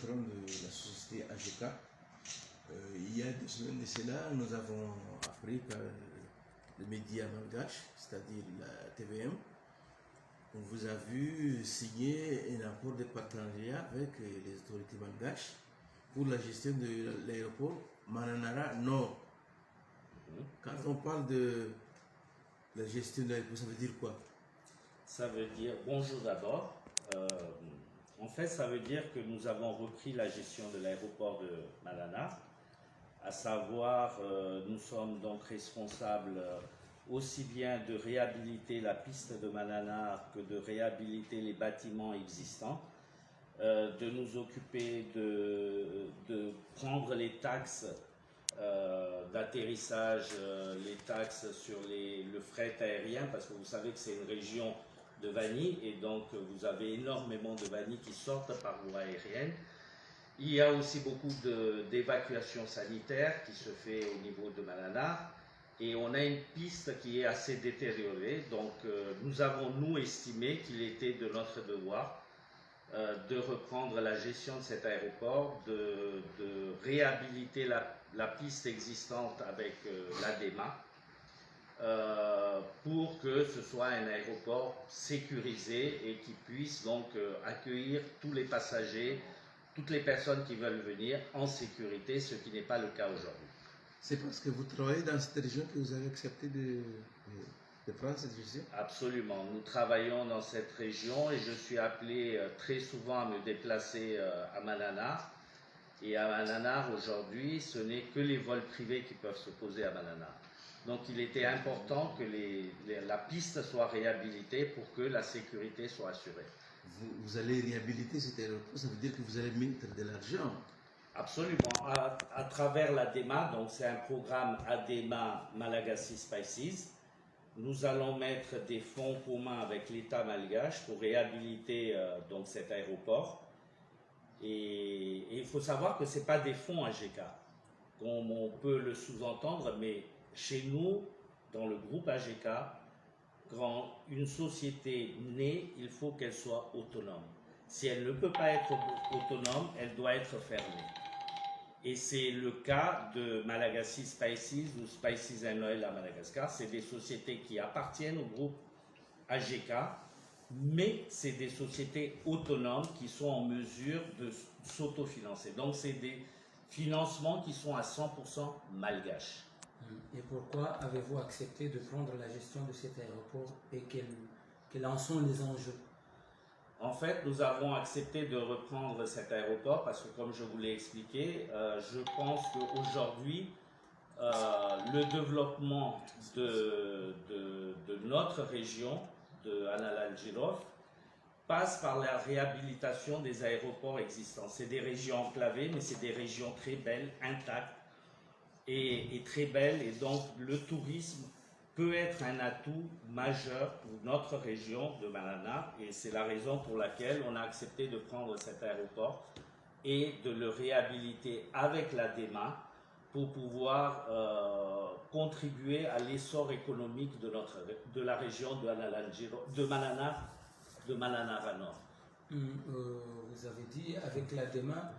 patron de la société AGK. Il y a 2 semaines de cela, nous avons appris par le média malgache, c'est-à-dire la TVM, on vous a vu signer un accord de partenariat avec les autorités malgaches pour la gestion de l'aéroport Mananara Nord. Quand on parle de la gestion de l'aéroport, ça veut dire quoi? Ça veut dire, bonjour d'abord, en fait ça veut dire que nous avons repris la gestion de l'aéroport de Manana, à savoir nous sommes donc responsables aussi bien de réhabiliter la piste de Manana que de réhabiliter les bâtiments existants, de nous occuper de prendre les taxes d'atterrissage, les taxes sur le fret aérien, parce que vous savez que c'est une région de vanille et donc vous avez énormément de vanille qui sortent par voie aérienne. Il y a aussi beaucoup d'évacuation sanitaire qui se fait au niveau de Manana et on a une piste qui est assez détériorée, donc nous avons estimé qu'il était de notre devoir de reprendre la gestion de cet aéroport, de réhabiliter la piste existante avec l'ADEMA pour que ce soit un aéroport sécurisé et qui puisse donc accueillir tous les passagers, toutes les personnes qui veulent venir en sécurité, ce qui n'est pas le cas aujourd'hui. C'est parce que vous travaillez dans cette région que vous avez accepté de prendre cette gestion? Absolument, nous travaillons dans cette région et je suis appelé très souvent à me déplacer à Manana. Et à Manana aujourd'hui, ce n'est que les vols privés qui peuvent se poser à Manana. Donc il était important que la piste soit réhabilitée pour que la sécurité soit assurée. Vous allez réhabiliter cet aéroport, ça veut dire que vous allez mettre de l'argent? Absolument, à travers l'ADEMA, donc c'est un programme ADEMA Malagasy Spices. Nous allons mettre des fonds communs avec l'État malgache pour réhabiliter donc cet aéroport. Et il faut savoir que ce n'est pas des fonds AGK, comme on peut le sous-entendre, mais chez nous, dans le groupe AGK, quand une société naît, il faut qu'elle soit autonome. Si elle ne peut pas être autonome, elle doit être fermée. Et c'est le cas de Malagasy Spices ou Spices and Oil à Madagascar. C'est des sociétés qui appartiennent au groupe AGK, mais c'est des sociétés autonomes qui sont en mesure de s'autofinancer. Donc c'est des financements qui sont à 100% malgaches. Et pourquoi avez-vous accepté de prendre la gestion de cet aéroport et quels en sont les enjeux? En fait, nous avons accepté de reprendre cet aéroport parce que, comme je vous l'ai expliqué, je pense qu'aujourd'hui, le développement de notre région, de Analalgirov, passe par la réhabilitation des aéroports existants. C'est des régions enclavées, mais c'est des régions très belles, intactes et très belles. Et donc, le tourisme peut être un atout majeur pour notre région de Manana et c'est la raison pour laquelle on a accepté de prendre cet aéroport et de le réhabiliter avec l'ADEMA pour pouvoir contribuer à l'essor économique de la région de Manana Nord. Vous avez dit avec l'ADEMA,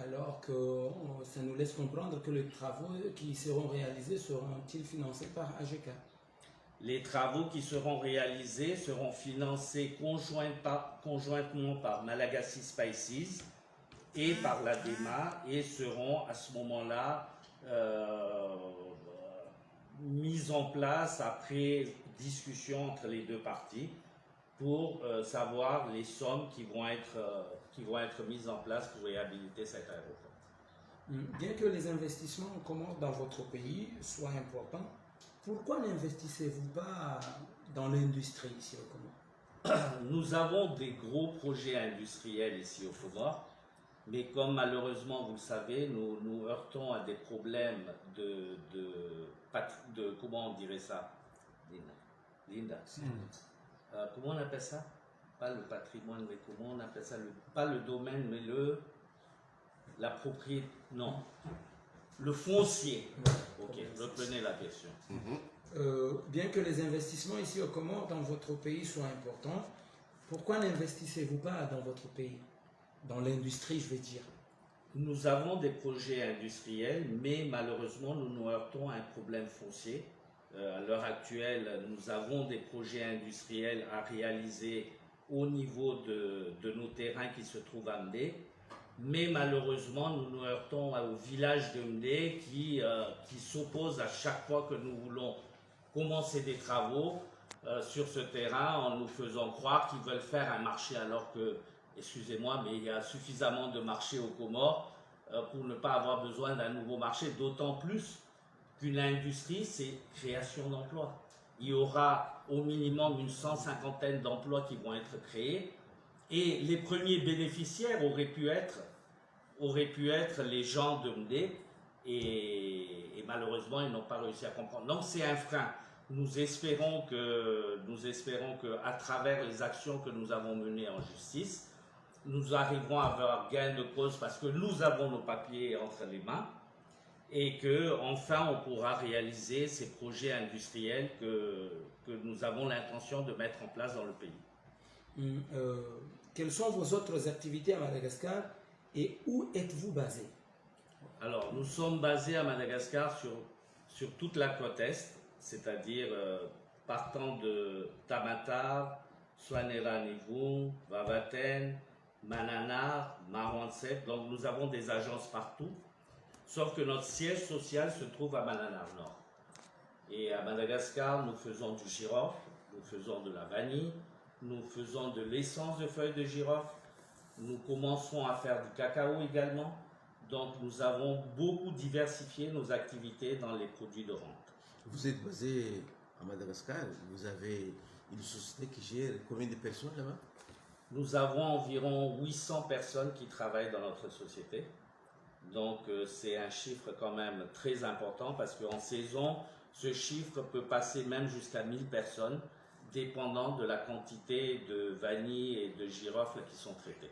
alors que ça nous laisse comprendre que les travaux qui seront réalisés seront-ils financés par AGK? Les travaux qui seront réalisés seront financés conjointement par Malagasy Spices et par l'ADEMA et seront à ce moment-là mis en place après discussion entre les deux parties pour savoir les sommes qui vont être mises en place pour réhabiliter cet aéroport. Bien que les investissements en commun dans votre pays soient importants, pourquoi n'investissez-vous pas dans l'industrie ici au Comores? Nous avons des gros projets industriels ici au Comores, mais comme malheureusement vous le savez, nous heurtons à des problèmes de comment on dirait ça, Linda. Comment on appelle ça? Pas le patrimoine, mais comment on appelle ça? Pas le domaine, mais la propriété. Non. Le foncier. Ok, reprenez la question. Bien que les investissements ici au Comores dans votre pays soient importants, pourquoi n'investissez-vous pas dans votre pays? Dans l'industrie, je vais dire. Nous avons des projets industriels, mais malheureusement, nous nous heurtons à un problème foncier. À l'heure actuelle, nous avons des projets industriels à réaliser au niveau de nos terrains qui se trouvent à Mdé. Mais malheureusement, nous nous heurtons au village de Mdé qui s'oppose à chaque fois que nous voulons commencer des travaux sur ce terrain en nous faisant croire qu'ils veulent faire un marché alors que, excusez-moi, mais il y a suffisamment de marchés aux Comores pour ne pas avoir besoin d'un nouveau marché, d'autant plus qu'une industrie, c'est création d'emplois. Il y aura au minimum une 150aine d'emplois qui vont être créés et les premiers bénéficiaires auraient pu être les gens de Mdé et malheureusement, ils n'ont pas réussi à comprendre. Donc, c'est un frein. Nous espérons que, à travers les actions que nous avons menées en justice, nous arriverons à avoir gain de cause parce que nous avons nos papiers entre les mains et que enfin on pourra réaliser ces projets industriels que nous avons l'intention de mettre en place dans le pays. Quelles sont vos autres activités à Madagascar et où êtes-vous basé? Alors, nous sommes basés à Madagascar sur toute la côte est, c'est-à-dire partant de Tamatar, Soanera-Nivung, Vavaten, Mananar, Marouansep. Donc, nous avons des agences partout, sauf que notre siège social se trouve à Mananar Nord. Et à Madagascar, nous faisons du girofle, nous faisons de la vanille, nous faisons de l'essence de feuilles de girofle, nous commençons à faire du cacao également. Donc nous avons beaucoup diversifié nos activités dans les produits de rente. Vous êtes basé à Madagascar, vous avez une société qui gère combien de personnes là-bas? Nous avons environ 800 personnes qui travaillent dans notre société. Donc c'est un chiffre quand même très important parce qu'en saison, ce chiffre peut passer même jusqu'à 1000 personnes, dépendant de la quantité de vanille et de girofle qui sont traitées.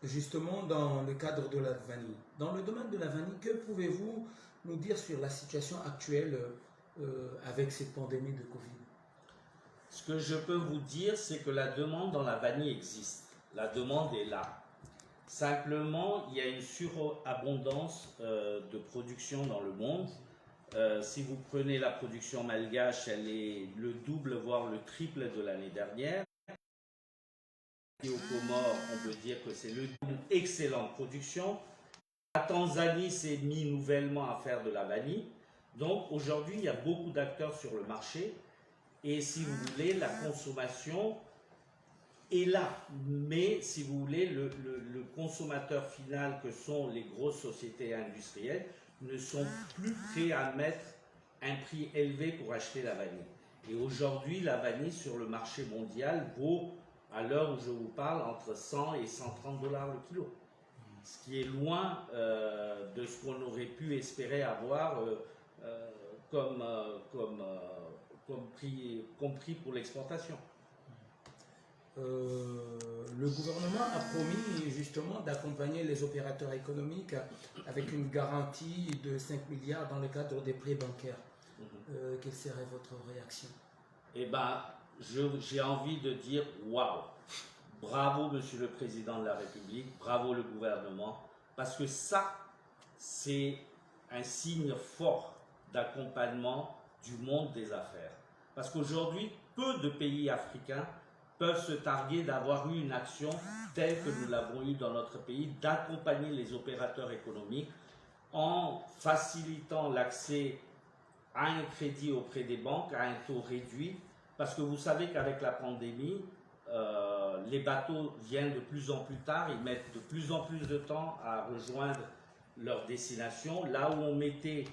Justement, dans le cadre de la vanille, dans le domaine de la vanille, que pouvez-vous nous dire sur la situation actuelle avec cette pandémie de Covid? Ce que je peux vous dire, c'est que la demande dans la vanille existe. La demande est là. Simplement, il y a une surabondance de production dans le monde. Si vous prenez la production malgache, elle est le double, voire le triple de l'année dernière. Et aux Comores, on peut dire que c'est une excellente production. La Tanzanie s'est mis nouvellement à faire de la vanille. Donc aujourd'hui, il y a beaucoup d'acteurs sur le marché. Et si vous voulez, la consommation est là. Mais si vous voulez, le consommateur final que sont les grosses sociétés industrielles ne sont plus prêts à mettre un prix élevé pour acheter la vanille. Et aujourd'hui, la vanille sur le marché mondial vaut, à l'heure où je vous parle, entre 100 et 130 dollars le kilo. Ce qui est loin de ce qu'on aurait pu espérer avoir comme prix pour l'exportation. Le gouvernement a promis justement d'accompagner les opérateurs économiques avec une garantie de 5 milliards dans le cadre des prêts bancaires. Quelle serait votre réaction? Eh bien, j'ai envie de dire waouh! Bravo, Monsieur le Président de la République, bravo le gouvernement, parce que ça, c'est un signe fort d'accompagnement du monde des affaires. Parce qu'aujourd'hui, peu de pays africains peuvent se targuer d'avoir eu une action telle que nous l'avons eue dans notre pays, d'accompagner les opérateurs économiques en facilitant l'accès à un crédit auprès des banques à un taux réduit. Parce que vous savez qu'avec la pandémie, les bateaux viennent de plus en plus tard, ils mettent de plus en plus de temps à rejoindre leur destination. Là où on mettait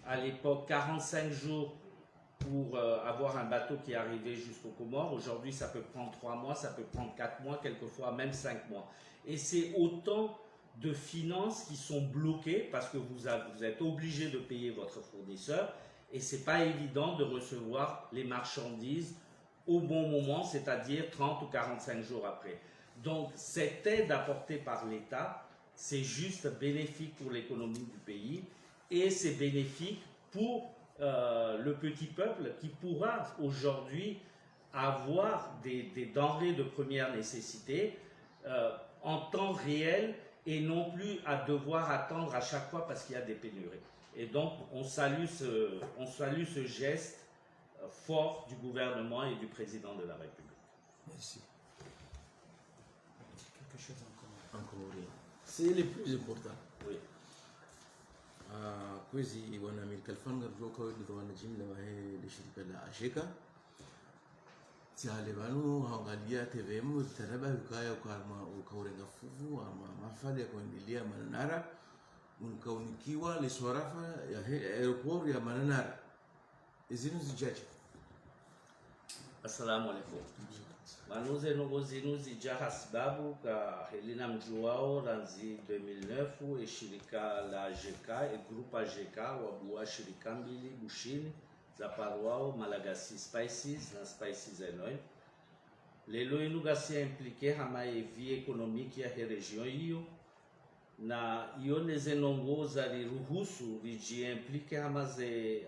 à l'époque 45 jours pour avoir un bateau qui arrivait jusqu'aux Comores, aujourd'hui ça peut prendre 3 mois, ça peut prendre 4 mois, quelquefois même 5 mois. Et c'est autant de finances qui sont bloquées parce que vous êtes obligé de payer votre fournisseur et c'est pas évident de recevoir les marchandises au bon moment, c'est-à-dire 30 ou 45 jours après. Donc cette aide apportée par l'État, c'est juste bénéfique pour l'économie du pays et c'est bénéfique pour le petit peuple qui pourra aujourd'hui avoir des denrées de première nécessité en temps réel et non plus à devoir attendre à chaque fois parce qu'il y a des pénuries. Et donc, on salue ce geste fort du gouvernement et du président de la République. Merci. Quelque chose encore. Encore rien. C'est le plus important. Oui. Kwezi wana Kalfan Garjoka ndio wanajimla wahe lishirika la Asheka. Tialebanu haangalia TVM taraba ukaya ukarma ukaurenga fuvu ama mafali ya kuendelea Manara unkaunikiwa liswarafa ya aeroport ya Manara. Izinu zijaji. Assalamu alaikum. Manuze nogo zinu zijaha sababu ka helina mjuao ranzi 2009 shirika la AGK grupa AGK wabua shirika mbili bushini za paruao Malagasy Spices na Spices Enoy. Lelo inu gasi impliqué hama vie économique ya region hiyo na ione zenongoza liruhusu liji impliqué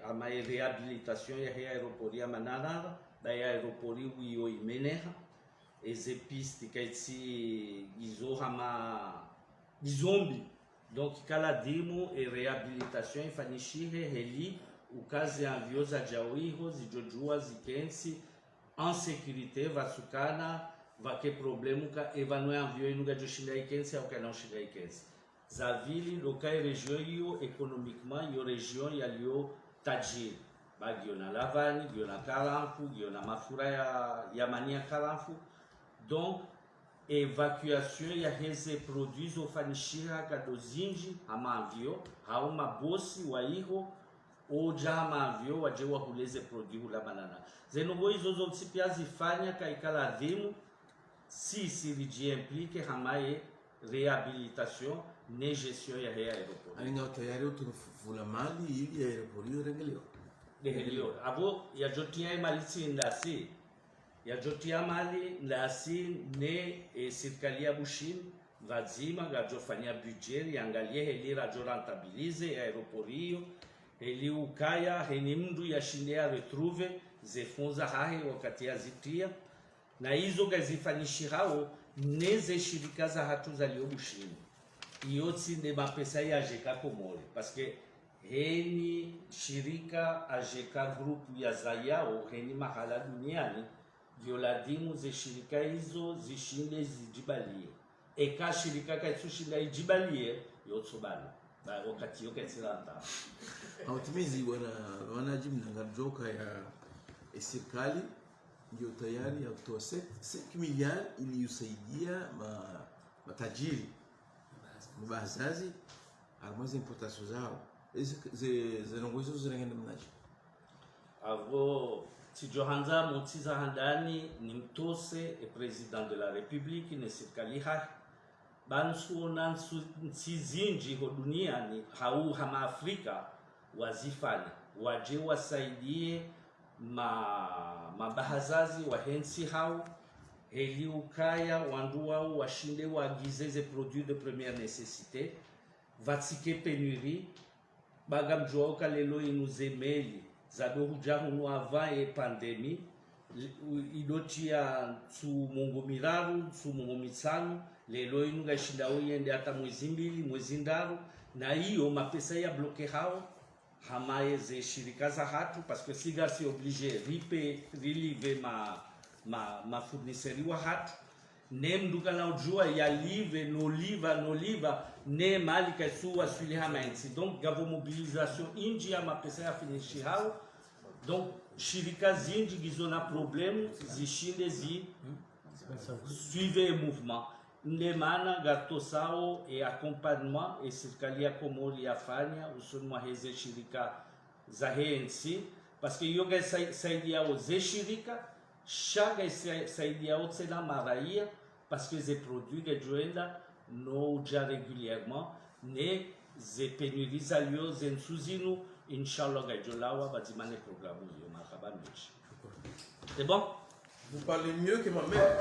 hama rehabilitation ya aeroport ya Manara ba aeroport hiyo imeneha eze piste kaitsi gizo hama bizombi donc kala demo e rehabilitation ifanishihe heli ukazi avyo za jawiho zijojua zikensi en sécurité vasukana vake problemu ka evanwe avyo inuga joshinda ikensi au kana ushinda ikensi za vili lokai region hiyo économiquement yo region ya lio tajiri bagio na lavani gio na karamfu gio na mafura ya mania karamfu. Donc, évacuation ya heze produits ofanishira kadozinji amavyo hauma bosi waiho oja amavyo waje wahuleze produits hula banana zenogo hizo zote pia zifanya kaikala adhimu si liji implique hamaye rehabilitation ne gestion ya aeroport. Ainga tayari utufula mali ili aeroport hiyo rengeleo. Dehelio abo ya jotia malitsi ndasi ya jotia mali ndasi ne serikali ya Bushin vazima gajofanya budget yangalie heli rajo rentabilize aeroport hiyo heli ukaya heni mndu yashindea retrouve zefunza hahe wakati ya zitia na hizo gazifanishirao neze shirika za hatu za lio Bushin iyo tsinde mapesa ya AGK Komore parce que heni shirika AGK group ya Zayao heni mahala duniani violadimu ze shirika hizo zishinde zijibalie eka shirika kaitsushinda ijibalie yotsobana ba wakati yoke tsilanda Hautimizi wanajimna Garjoka ya serikali ndio tayari ya kutoa 5 milioni ili usaidia matajiri mbazazi armazi importação zao zinongozo zirengenda mnaji avo tijohanza motiza handani ni mtose e president de la republique ne serikali ha bansuona nsizinji ho duniani hau hama Afrika wazifanya waje wasaidie mabahazazi wa hensi hao heli ukaya wandu wao washinde wagizeze produits de première nécessité vatike pénurie bagamjwa kalelo inuzemeli zado hujahu avant e pandemie idotia su mungu miraru su mungu mitsano lelo inuga shinda oyende hata mwezi mbili mwezi ndaru na hiyo mapesa ya bloke hao hamaye ze shirika za hatu parce que si garci obligé relive ma fournisseur wa hatu ne mduka na ujua ya live noliva ne mali kaisuwa swili hamainsi donc gavo mobilisation inji ya mapesa ya finishi hao donc shirika zinji gizona problème zishinde zi suivre mouvement nde maana gato sao e acompannement e serikali ya Komori yafanya usunwa heze shirika za hensi parce que yoga saidia o ze shirika chaga saidia o tsena maraia parce que ze produits que joenda no uja régulièrement ne ze pénuries alio zen suzinu inshallah gajolawa bazimane programme yo makaba mechi. C'est bon? Vous parlez mieux que ma mère.